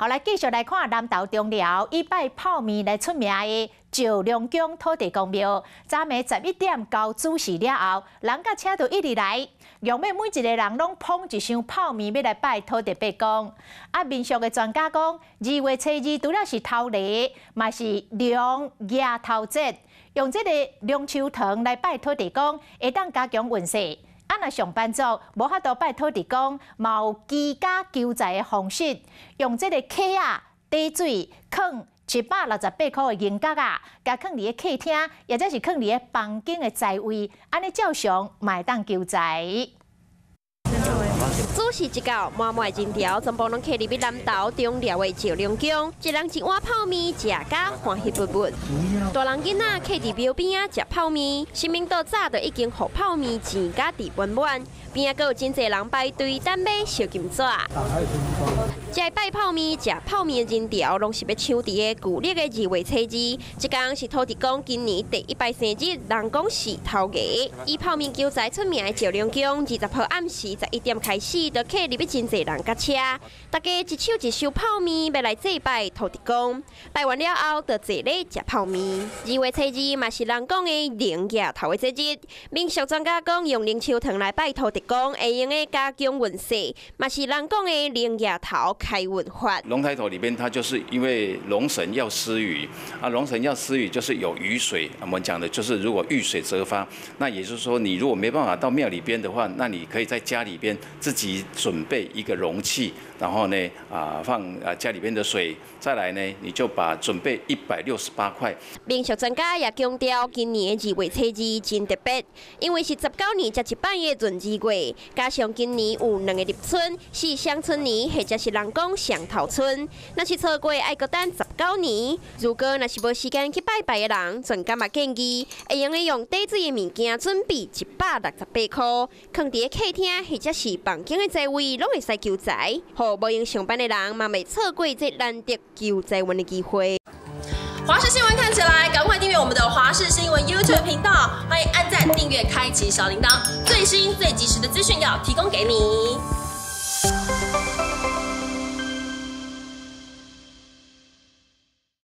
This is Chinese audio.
好，来继续来看南投中寮以拜泡面来出名的石龙宫土地公庙。昨暝11点交子时了后，人甲车就一直来，用要每一个人拢捧一箱泡面要来拜土地公。啊，民俗的专家讲，2月初2除了是头礼，嘛是龙爷头节，用这个龙球糖来拜土地公，会当加强运势。 啊，若上班族无法度拜土地公，嘛有居家求财的方式，用这个客啊滴水放768块的银角啊，甲放伫个客厅，或者是放伫个房间的财位，安尼照常嘛会当求财。 主事一到，满满的人潮全部拢徛入去南投中寮的石龙宫，一人一碗泡面，食甲欢喜不不。大人囡仔徛伫庙边啊食泡面，新民岛早就已经互泡面钱甲伫满满，边啊阁有真侪人排队等买烧金纸。食拜泡面、食泡面的人潮，拢是要抢伫个旧历的2月初2，这天是土地公今年第100生日，人讲是头家。以泡面求财出名的石龙宫，20号暗时11点开始，就客入去真侪人甲车，大家一手一手泡面要来祭拜土地公。拜完了后，就坐咧食泡面。2月初2嘛是人讲的龙爷头的节日，民俗专家讲用龙球糖来拜土地公，会用的加强运势，嘛是人讲的龙爷头开运法。龙抬头里面，它就是因为龙神要施雨啊，龙神要施雨就是有雨水。我们讲的就是如果遇水则发，那也就是说，你如果没办法到庙里边的话，那你可以在家里边自己准备一个容器，然后呢放家里边的水，再来呢你就把准备168块。民俗专家也强调，今年的2月初2真特别，因为是19年才一摆的閏2月，加上今年有2个立春，是双春年，或者是人讲上头春。若是错过，爱搁等19年。如果若是无时间去拜拜的人，专家嘛建议，会用用滴水的物件准备168块，放伫客厅或者是房间的座位，拢会使求财。互无用上班的人嘛，未错过这难得求财运的机会。华视新闻看起来，赶快订阅我们的华视新闻 YouTube 频道，欢迎按赞、订阅、开启小铃铛，最新最及时的资讯要提供给你。